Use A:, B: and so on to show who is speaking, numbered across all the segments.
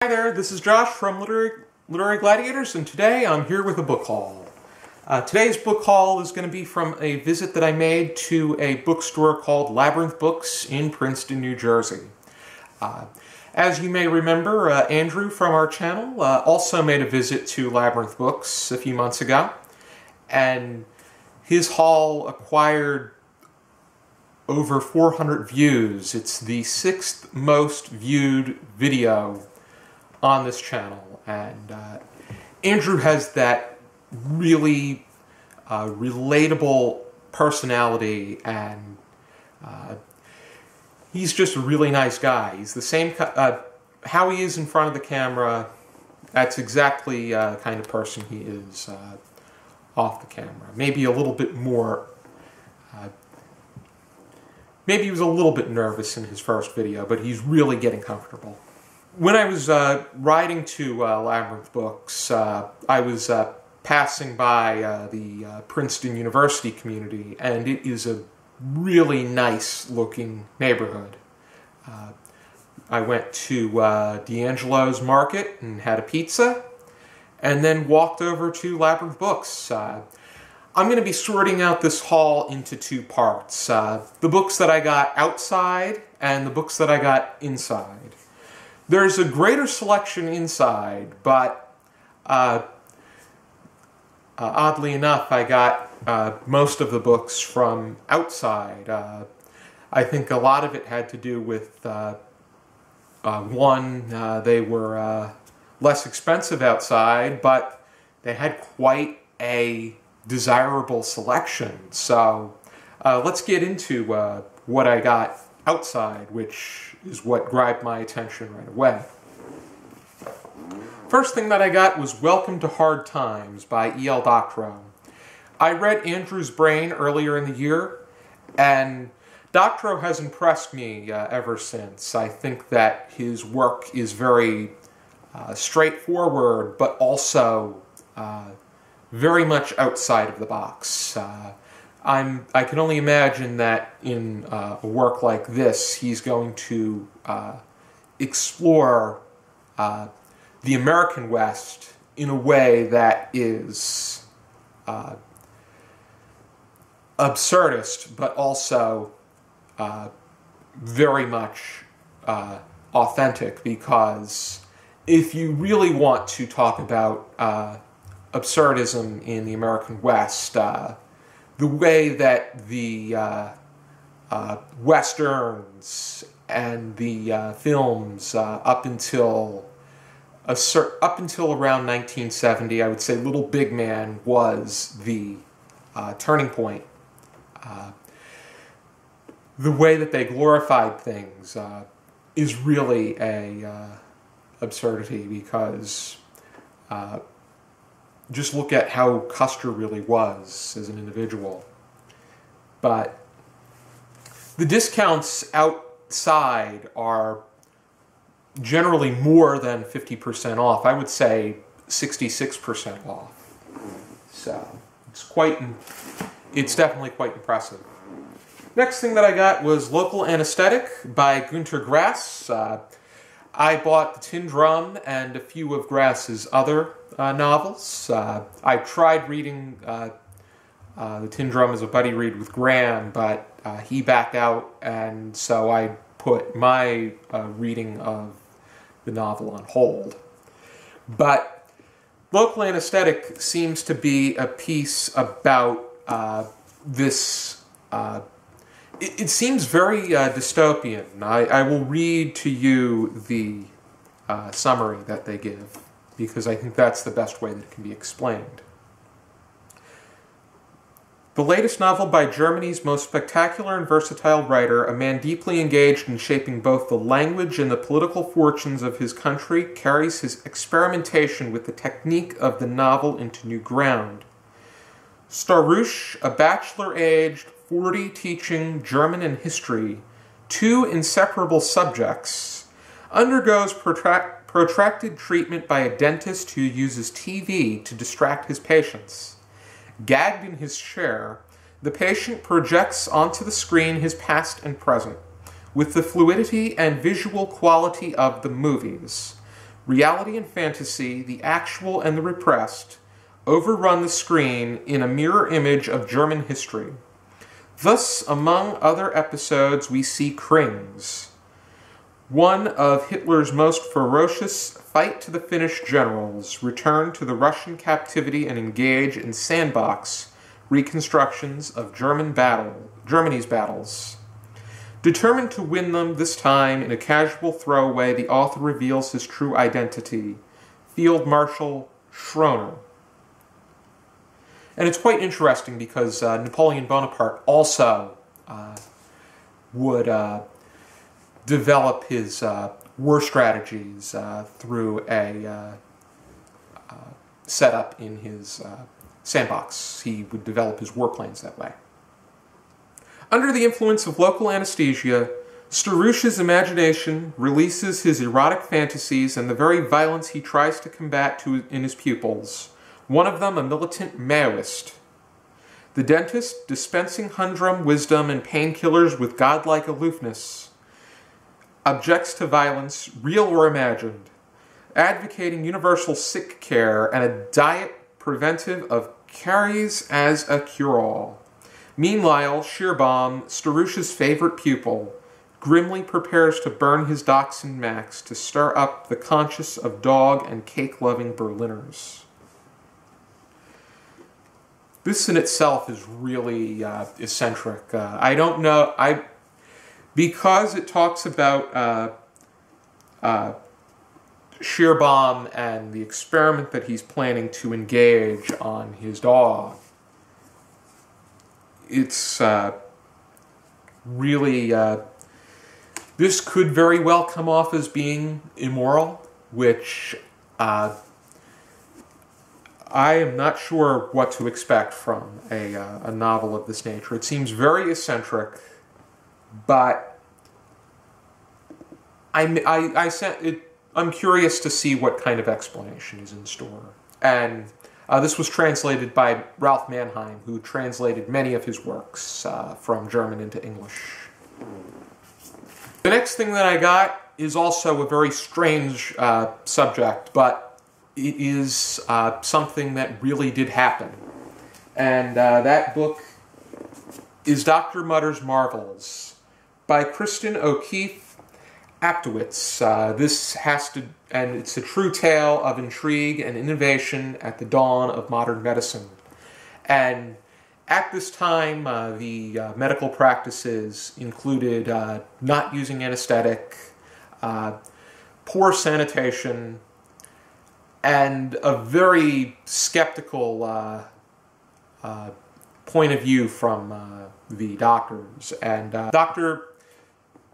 A: Hi there, this is Josh from Literary Gladiators, and today I'm here with a book haul. Today's book haul is going to be from a visit that I made to a bookstore called Labyrinth Books in Princeton, New Jersey. As you may remember, Andrew from our channel also made a visit to Labyrinth Books a few months ago, and his haul acquired over 400 views. It's the 6th most viewed video on this channel, and Andrew has that really relatable personality, and he's just a really nice guy. He's the same, how he is in front of the camera, that's exactly the kind of person he is off the camera. Maybe a little bit more, maybe he was a little bit nervous in his first video, but he's really getting comfortable. When I was riding to Labyrinth Books, I was passing by the Princeton University community, and it is a really nice-looking neighborhood. I went to D'Angelo's Market and had a pizza, and then walked over to Labyrinth Books. I'm going to be sorting out this haul into two parts. The books that I got outside and the books that I got inside. There's a greater selection inside, but oddly enough, I got most of the books from outside. I think a lot of it had to do with, one, they were less expensive outside, but they had quite a desirable selection. So let's get into what I got outside, which is what grabbed my attention right away. First thing that I got was Welcome to Hard Times by E.L. Doctorow. I read Andrew's Brain earlier in the year, and Doctorow has impressed me ever since. I think that his work is very straightforward, but also very much outside of the box. I can only imagine that in a work like this, he's going to explore the American West in a way that is absurdist, but also very much authentic, because if you really want to talk about absurdism in the American West, the way that the Westerns and the films up until around 1970, I would say Little Big Man was the turning point. The way that they glorified things is really a absurdity, because just look at how Custer really was as an individual. But the discounts outside are generally more than 50% off. I would say 66% off. So it's definitely quite impressive. Next thing that I got was Local Anaesthetic by Gunter Grass. I bought The Tin Drum and a few of Grass's other novels. I tried reading The Tin Drum as a buddy read with Graham, but he backed out, and so I put my reading of the novel on hold. But Local Anaesthetic seems to be a piece about this. It seems very dystopian. I will read to you the summary that they give, because I think that's the best way that it can be explained. The latest novel by Germany's most spectacular and versatile writer, a man deeply engaged in shaping both the language and the political fortunes of his country, carries his experimentation with the technique of the novel into new ground. Starush, a bachelor-aged, 40 teaching German and history, two inseparable subjects, undergoes protracted treatment by a dentist who uses TV to distract his patients. Gagged in his chair, the patient projects onto the screen his past and present, with the fluidity and visual quality of the movies. Reality and fantasy, the actual and the repressed, overrun the screen in a mirror image of German history. Thus, among other episodes, we see Krings, one of Hitler's most ferocious fight-to-the-finish generals, return to the Russian captivity and engage in sandbox reconstructions of Germany's battles. Determined to win them this time in a casual throwaway, the author reveals his true identity, Field Marshal Schroner. And it's quite interesting because Napoleon Bonaparte also would develop his war strategies through a setup in his sandbox. He would develop his war plans that way. Under the influence of local anesthesia, Starouche's imagination releases his erotic fantasies and the very violence he tries to combat in his pupils. One of them a militant Maoist. The dentist, dispensing humdrum wisdom and painkillers with godlike aloofness, objects to violence, real or imagined, advocating universal sick care and a diet preventive of caries as a cure-all. Meanwhile, Schierbaum, Starouche's favorite pupil, grimly prepares to burn his dachshund Max to stir up the conscience of dog and cake-loving Berliners. This in itself is really eccentric. I don't know, because it talks about Schierbaum and the experiment that he's planning to engage on his dog. It's really, this could very well come off as being immoral, which I am not sure what to expect from a novel of this nature. It seems very eccentric, but I'm curious to see what kind of explanation is in store. And this was translated by Ralph Manheim, who translated many of his works from German into English. The next thing that I got is also a very strange subject, but it is something that really did happen. And that book is Dr. Mutters Marvels by Cristin O'Keefe Aptowicz. This has to, and it's a true tale of intrigue and innovation at the dawn of modern medicine. And at this time, the medical practices included not using anesthetic, poor sanitation, and a very skeptical point of view from the doctors. And Dr.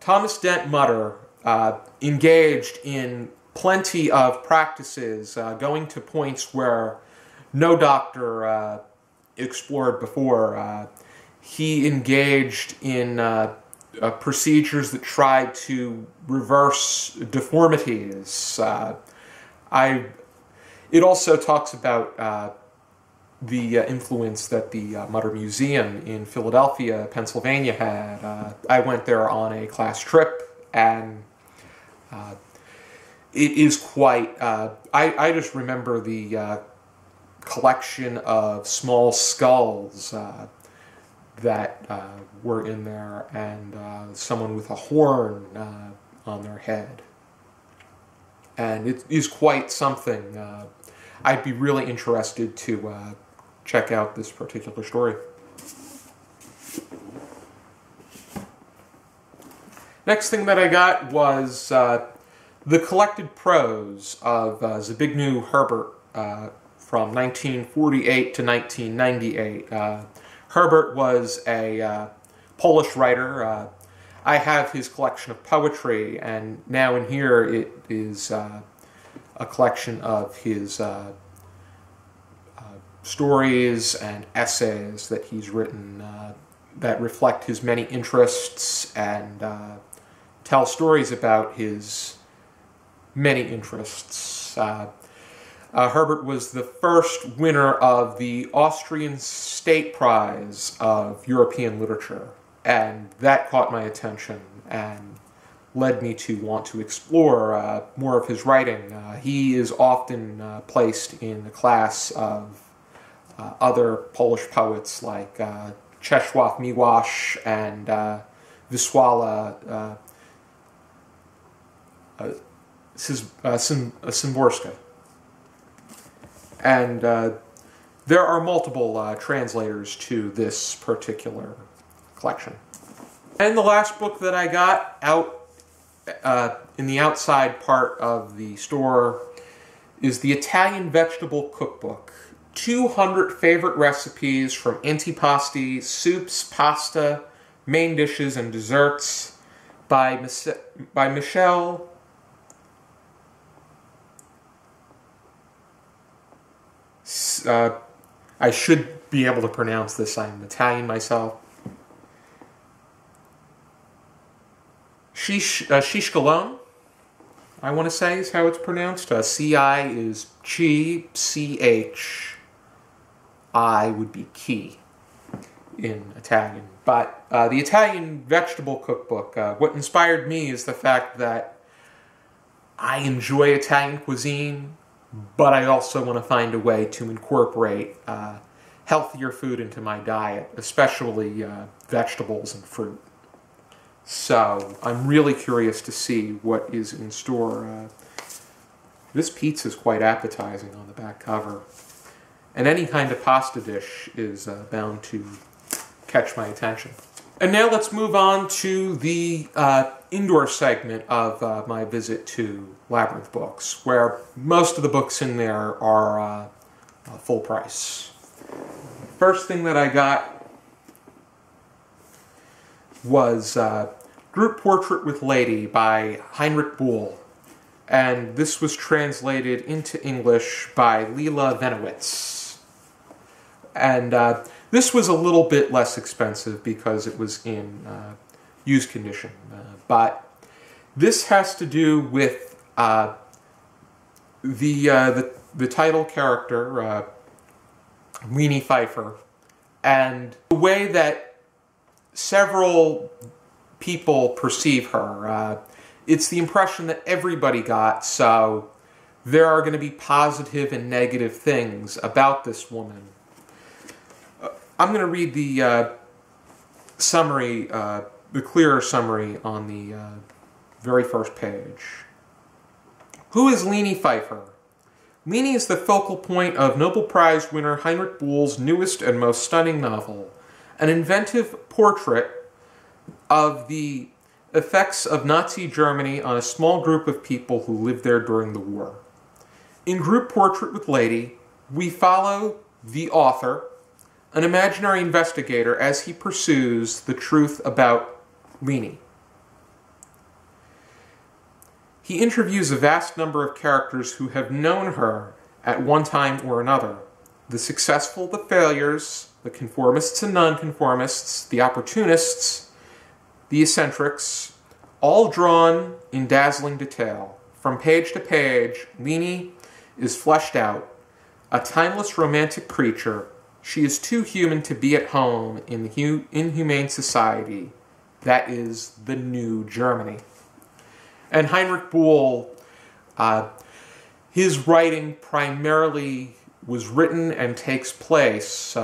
A: Thomas Dent Mutter engaged in plenty of practices, going to points where no doctor explored before. He engaged in procedures that tried to reverse deformities. It also talks about the influence that the Mutter Museum in Philadelphia, Pennsylvania had. I went there on a class trip, and it is quite... I just remember the collection of small skulls that were in there, and someone with a horn on their head. And it is quite something. I'd be really interested to check out this particular story. Next thing that I got was the collected prose of Zbigniew Herbert from 1948 to 1998. Herbert was a Polish writer. I have his collection of poetry, and now in here it is a collection of his stories and essays that he's written that reflect his many interests and tell stories about his many interests. Herbert was the first winner of the Austrian State Prize of European Literature, and that caught my attention. And led me to want to explore more of his writing. He is often placed in the class of other Polish poets like Czesław Miłosz and Wisława Szymborska. And there are multiple translators to this particular collection. And the last book that I got out in the outside part of the store is the Italian Vegetable Cookbook. 200 favorite recipes from antipasti, soups, pasta, main dishes, and desserts by Michele. I should be able to pronounce this. I'm Italian myself. Scicolone, I want to say is how it's pronounced. C-I is chi, C-H-I would be key in Italian. But the Italian Vegetable Cookbook, what inspired me is the fact that I enjoy Italian cuisine, but I also want to find a way to incorporate healthier food into my diet, especially vegetables and fruit. So I'm really curious to see what is in store. This pizza is quite appetizing on the back cover. And any kind of pasta dish is bound to catch my attention. And now let's move on to the indoor segment of my visit to Labyrinth Books, where most of the books in there are full price. First thing that I got was Group Portrait with Lady by Heinrich Boll, and this was translated into English by Leila Vennewitz. And this was a little bit less expensive because it was in used condition, but this has to do with the title character, Leni Pfeiffer, and the way that several people perceive her. It's the impression that everybody got, so there are going to be positive and negative things about this woman. I'm going to read the summary, the clearer summary on the very first page. Who is Leni Pfeiffer? Leni is the focal point of Nobel Prize winner Heinrich Boll's newest and most stunning novel, an inventive portrait of the effects of Nazi Germany on a small group of people who lived there during the war. In Group Portrait with Lady, we follow the author, an imaginary investigator, as he pursues the truth about Leni. He interviews a vast number of characters who have known her at one time or another. The successful, the failures, the conformists and nonconformists, the opportunists, the eccentrics, all drawn in dazzling detail. From page to page, Leni is fleshed out, a timeless romantic creature. She is too human to be at home in the inhumane society that is the new Germany. And Heinrich Boll, his writing primarily was written and takes place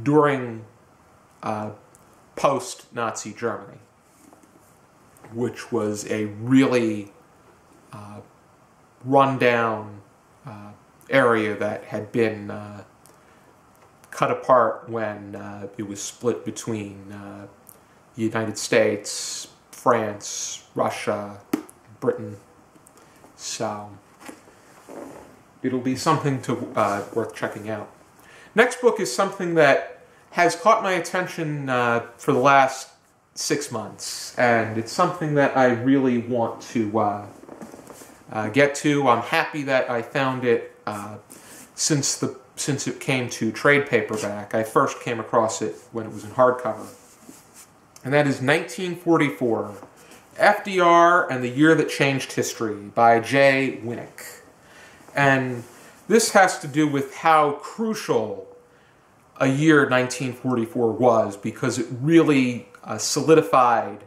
A: during post-Nazi Germany, which was a really run-down area that had been cut apart when it was split between the United States, France, Russia, Britain. So it'll be something to worth checking out. Next book is something that has caught my attention for the last 6 months, and it's something that I really want to get to. I'm happy that I found it since it came to trade paperback. I first came across it when it was in hardcover, and that is 1944, FDR and the Year That Changed History by J. Winik. And this has to do with how crucial a year 1944 was, because it really solidified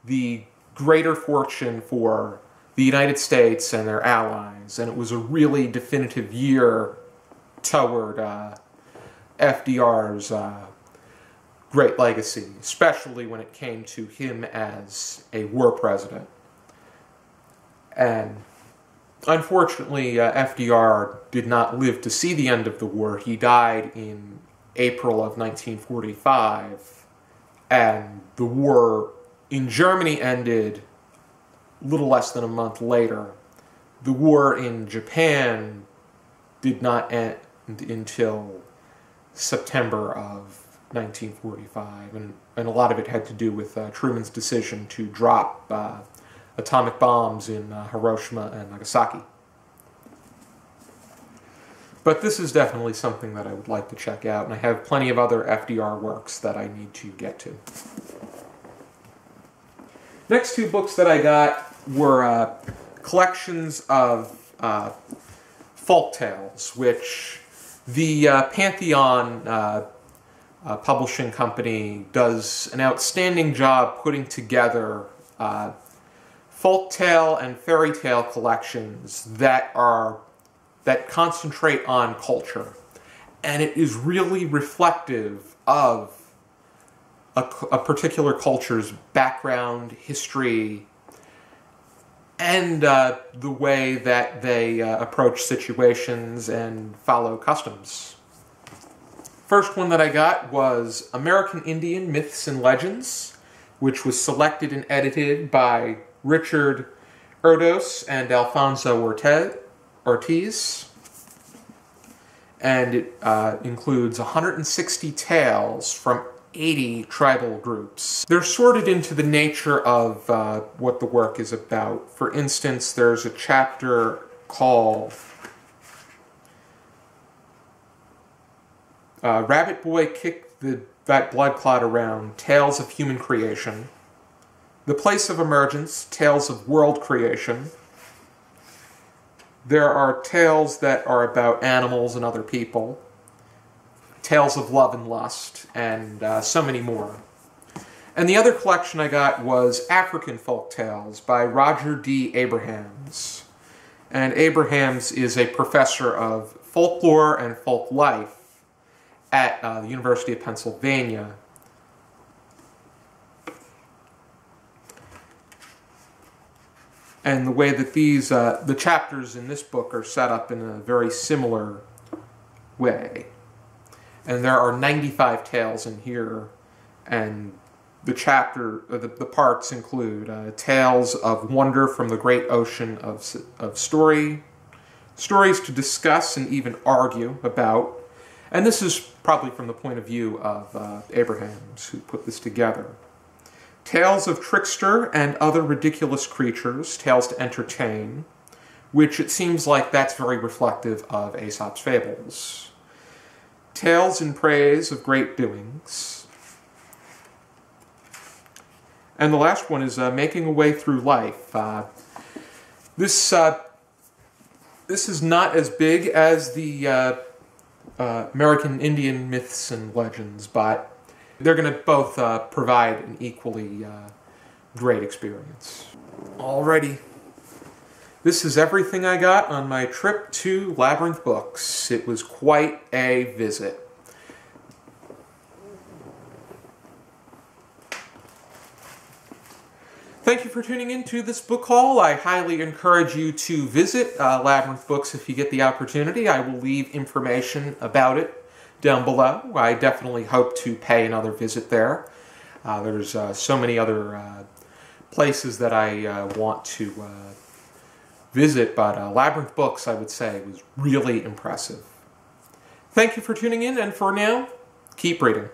A: the greater fortune for the United States and their allies, and it was a really definitive year toward FDR's great legacy, especially when it came to him as a war president. And unfortunately, FDR did not live to see the end of the war. He died in April of 1945, and the war in Germany ended a little less than a month later. The war in Japan did not end until September of 1945, and a lot of it had to do with Truman's decision to drop atomic bombs in Hiroshima and Nagasaki. But this is definitely something that I would like to check out, and I have plenty of other FDR works that I need to get to. Next two books that I got were collections of Folktales, which the Pantheon publishing company does an outstanding job putting together folktale and fairy tale collections that concentrate on culture, and it is really reflective of a particular culture's background, history, and the way that they approach situations and follow customs. First one that I got was American Indian Myths and Legends, which was selected and edited by Richard Erdos and Alfonso Ortiz. And it includes 160 tales from 80 tribal groups. They're sorted into the nature of what the work is about. For instance, there's a chapter called Rabbit Boy Kicked That Blood Clot Around, Tales of Human Creation. The Place of Emergence, Tales of World Creation. There are tales that are about animals and other people. Tales of Love and Lust, and so many more. And the other collection I got was African Folk Tales by Roger D. Abrahams. And Abrahams is a professor of folklore and folk life at the University of Pennsylvania. And the way that these, the chapters in this book are set up in a very similar way. And there are 95 tales in here, and the parts include tales of wonder from the great ocean of stories to discuss and even argue about. And this is probably from the point of view of Abrahams, who put this together. Tales of trickster and other ridiculous creatures, tales to entertain, which it seems like that's very reflective of Aesop's fables. Tales in praise of great doings. And the last one is Making a Way Through Life. This is not as big as the American Indian Myths and Legends, but they're going to both provide an equally great experience. Alrighty. This is everything I got on my trip to Labyrinth Books. It was quite a visit. Thank you for tuning in to this book haul. I highly encourage you to visit Labyrinth Books if you get the opportunity. I will leave information about it down below. I definitely hope to pay another visit there. There's so many other places that I want to visit, but Labyrinth Books, I would say, was really impressive. Thank you for tuning in, and for now, keep reading.